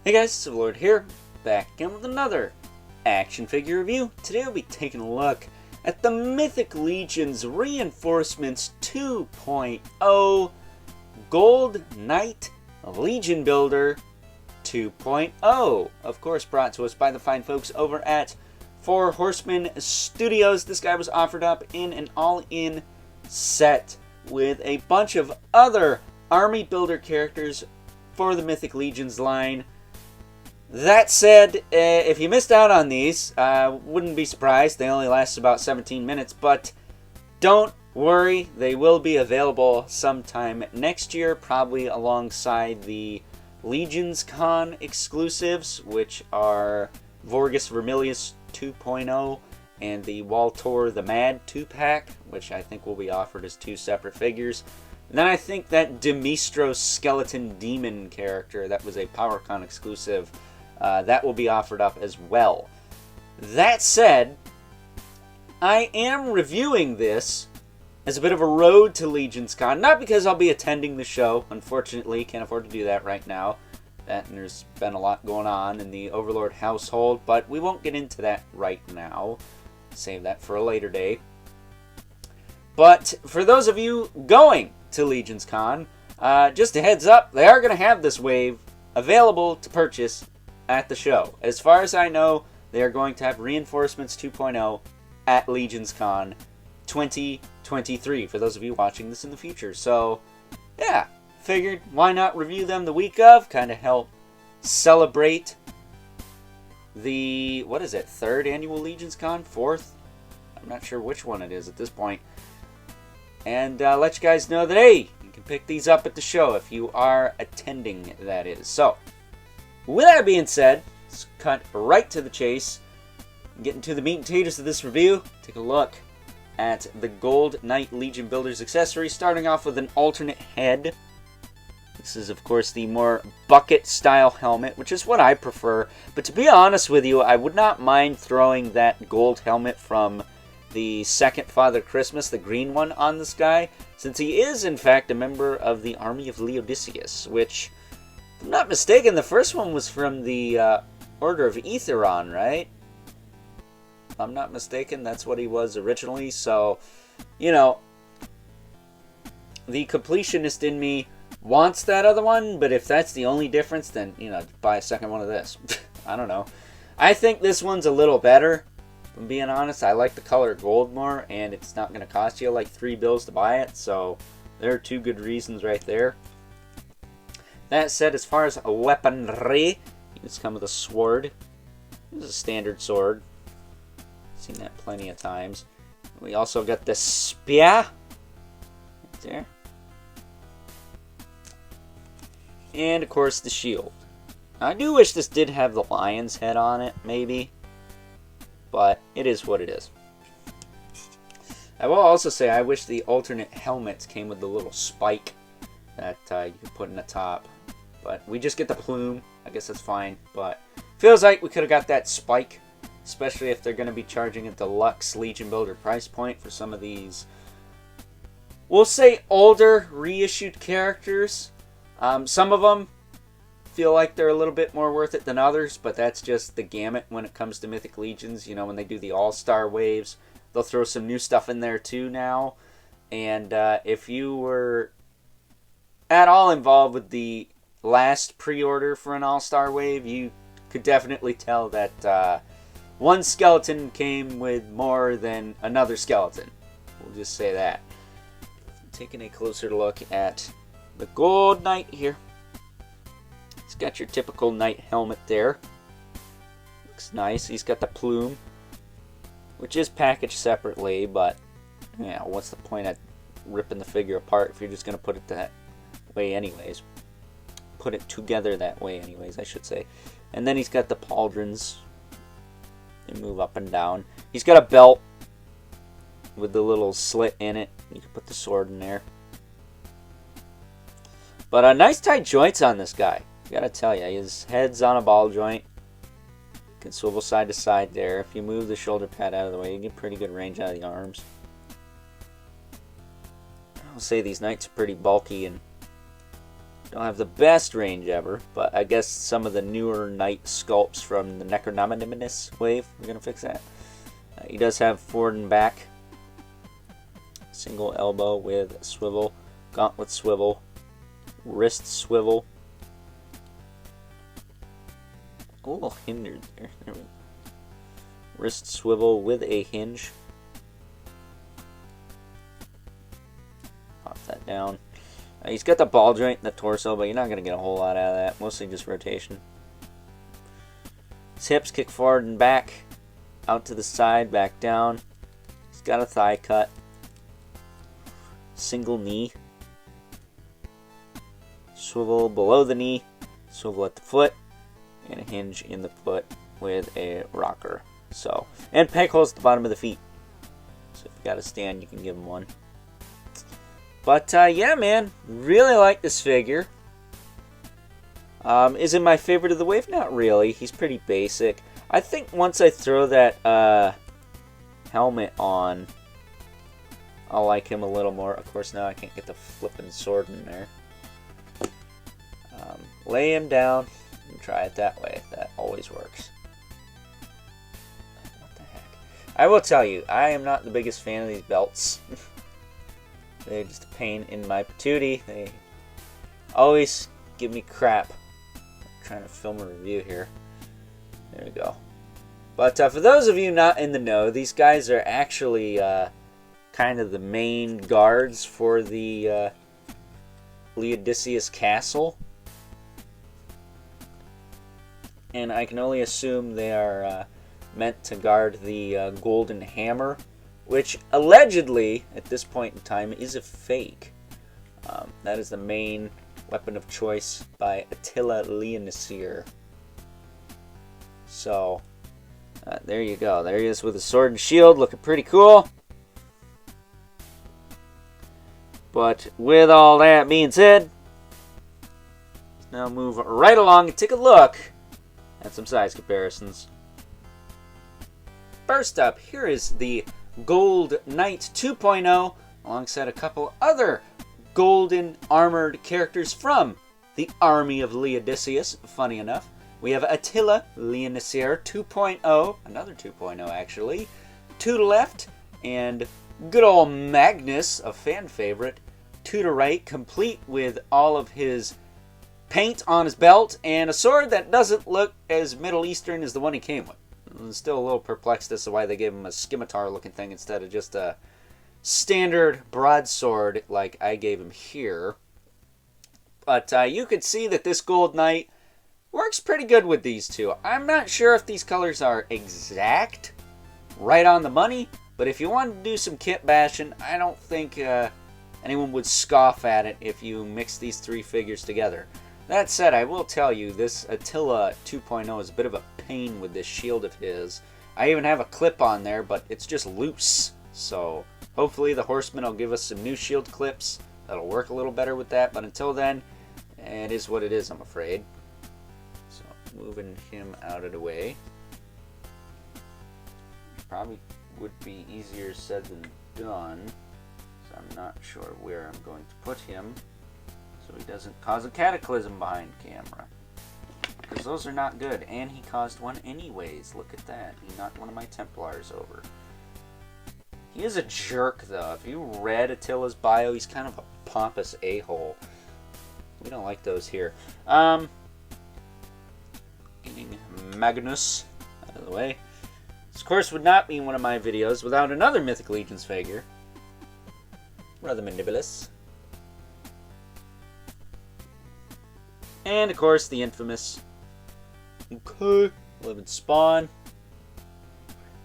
Hey guys, it's Lord here, back again with another action figure review. Today we'll be taking a look at the Mythic Legion's Reinforcements 2.0 Gold Knight Legion Builder 2.0. Of course, brought to us by the fine folks over at Horsemen Studios. This guy was offered up in an all-in set with a bunch of other army builder characters for the Mythic Legion's line. That said, if you missed out on these, wouldn't be surprised. They only last about 17 minutes, but don't worry. They will be available sometime next year, probably alongside the Legions Con exclusives, which are Vorgus Vermilius 2.0 and the Waltor the Mad 2-pack, which I think will be offered as two separate figures. And then I think that Demistros Skeleton Demon character that was a PowerCon exclusive, that will be offered up as well. That said, I am reviewing this as a bit of a road to Legions Con. Not because I'll be attending the show. Unfortunately, can't afford to do that right now. And there's been a lot going on in the Overlord household, but we won't get into that right now. Save that for a later day. But for those of you going to Legions Con, just a heads up, they are going to have this wave available to purchase at the show. As far as I know, they are going to have Reinforcements 2.0 at Legions Con 2023, for those of you watching this in the future. So, yeah, figured why not review them the week of, kind of help celebrate the, what is it, 3rd annual Legions Con? 4th? I'm not sure which one it is at this point. And let you guys know that, hey, you can pick these up at the show if you are attending, that is. So, with that being said, let's cut right to the chase. Get into the meat and potatoes of this review. Take a look at the Gold Knight Legion Builder's accessory, starting off with an alternate head. This is, of course, the more bucket-style helmet, which is what I prefer. But to be honest with you, I would not mind throwing that gold helmet from the second Father Christmas, the green one, on this guy, since he is, in fact, a member of the Army of Laodiceus, which, if I'm not mistaken, the first one was from the Order of Aetheron, right? If I'm not mistaken, that's what he was originally. So, you know, the completionist in me wants that other one, but if that's the only difference, then, you know, buy a second one of this. I don't know. I think this one's a little better, if I'm being honest. I like the color gold more, and it's not going to cost you like 3 bills to buy it, so there are 2 good reasons right there. That said, as far as a weaponry, it's come with a sword. This is a standard sword. Seen that plenty of times. We also got the spear. Right there. And, of course, the shield. I do wish this did have the lion's head on it, maybe. But it is what it is. I will also say I wish the alternate helmets came with the little spike that you can put in the top. But we just get the plume. I guess that's fine. But feels like we could have got that spike. Especially if they're going to be charging a deluxe Legion Builder price point for some of these, we'll say, older reissued characters. Some of them feel like they're a little bit more worth it than others, but that's just the gamut when it comes to Mythic Legions. You know, when they do the All-Star waves, they'll throw some new stuff in there too now. And if you were at all involved with the last pre-order for an All-Star wave, you could definitely tell that one skeleton came with more than another skeleton. We'll just say that. Taking a closer look at the Gold Knight here. He's got your typical knight helmet there. Looks nice. He's got the plume, which is packaged separately, but yeah, what's the point of ripping the figure apart if you're just going to put it that way anyways? Put it together that way anyways, I should say. And then he's got the pauldrons. They move up and down. He's got a belt with the little slit in it. You can put the sword in there. But nice tight joints on this guy. Gotta tell you, his head's on a ball joint. Can swivel side to side there. If you move the shoulder pad out of the way, you get pretty good range out of the arms. I'll say these knights are pretty bulky and Don't have the best range ever, but I guess some of the newer knight sculpts from the Necronomicus wave, we're going to fix that. He does have forward and back. Single elbow with swivel, gauntlet swivel, wrist swivel. A little hindered there. There we go. Wrist swivel with a hinge. Pop that down. He's got the ball joint in the torso, but you're not going to get a whole lot out of that. Mostly just rotation. His hips kick forward and back. Out to the side, back down. He's got a thigh cut. Single knee. Swivel below the knee. Swivel at the foot. And a hinge in the foot with a rocker. So, and peg holes at the bottom of the feet. So if you got a stand, you can give him one. But yeah, man, really like this figure. Is it my favorite of the wave? Not really. He's pretty basic. I think once I throw that helmet on, I'll like him a little more. Of course, now I can't get the flippin' sword in there. Lay him down and try it that way. That always works. What the heck? I will tell you, I am not the biggest fan of these belts. They're just a pain in my patootie. They always give me crap. I'm trying to film a review here. There we go. But for those of you not in the know, these guys are actually kind of the main guards for the Leodicius Castle. And I can only assume they are meant to guard the Golden Hammer, which allegedly, at this point in time, is a fake. That is the main weapon of choice by Attila Leonisier. So, there you go. There he is with a sword and shield, looking pretty cool. But with all that being said, let's now move right along and take a look at some size comparisons. First up, here is the Gold Knight 2.0, alongside a couple other golden armored characters from the army of Leodicius. Funny enough, we have Attila Leonisier 2.0, another 2.0 actually, to the left, and good old Magnus, a fan favorite, to the right, complete with all of his paint on his belt and a sword that doesn't look as Middle Eastern as the one he came with. I'm still a little perplexed as to why they gave him a scimitar looking thing instead of just a standard broadsword like I gave him here. But you could see that this Gold Knight works pretty good with these two. I'm not sure if these colors are exact, right on the money, but if you wanted to do some kit bashing, I don't think anyone would scoff at it if you mix these three figures together. That said, I will tell you, this Attila 2.0 is a bit of a pain with this shield of his. I even have a clip on there, but it's just loose. So, hopefully the Horsemen will give us some new shield clips that'll work a little better with that. But until then, it is what it is, I'm afraid. So, moving him out of the way. Probably would be easier said than done. So I'm not sure where I'm going to put him, so he doesn't cause a cataclysm behind camera. Because those are not good, and he caused one anyways. Look at that. He knocked one of my Templars over. He is a jerk, though. If you read Attila's bio, he's kind of a pompous a-hole. We don't like those here. Getting Magnus out of the way. This, of course, would not be one of my videos without another Mythic Legions figure. Rather mandibulous. And, of course, the infamous Living Spawn,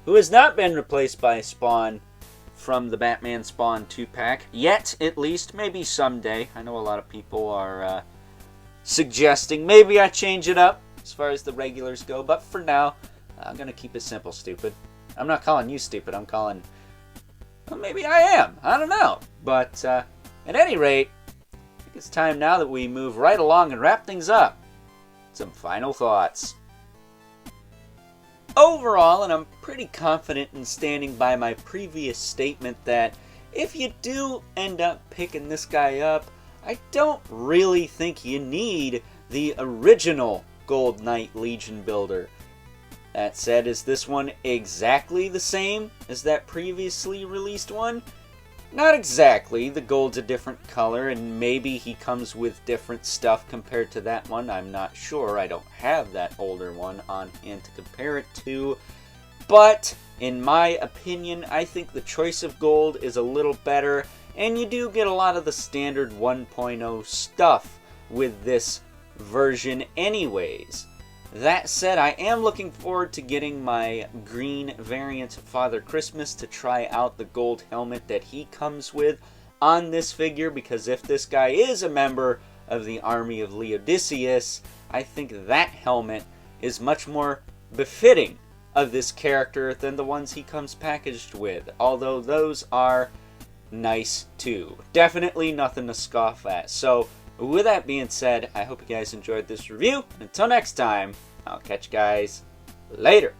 who has not been replaced by Spawn from the Batman Spawn 2-pack. Yet, at least. Maybe someday. I know a lot of people are suggesting maybe I change it up as far as the regulars go. But for now, I'm going to keep it simple, stupid. I'm not calling you stupid. I'm calling... Well, maybe I am. I don't know. But at any rate, I think it's time now that we move right along and wrap things up. Some final thoughts. Overall, and I'm pretty confident in standing by my previous statement that if you do end up picking this guy up, I don't really think you need the original Gold Knight Legion builder. That said, is this one exactly the same as that previously released one? Not exactly. The gold's a different color, and maybe he comes with different stuff compared to that one. I'm not sure. I don't have that older one on hand to compare it to. But, in my opinion, I think the choice of gold is a little better, and you do get a lot of the standard 1.0 stuff with this version anyways. That said, I am looking forward to getting my green variant Father Christmas to try out the gold helmet that he comes with on this figure, because if this guy is a member of the army of Laodiceus, I think that helmet is much more befitting of this character than the ones he comes packaged with, although those are nice too. Definitely nothing to scoff at. So, with that being said, I hope you guys enjoyed this review. Until next time, I'll catch you guys later.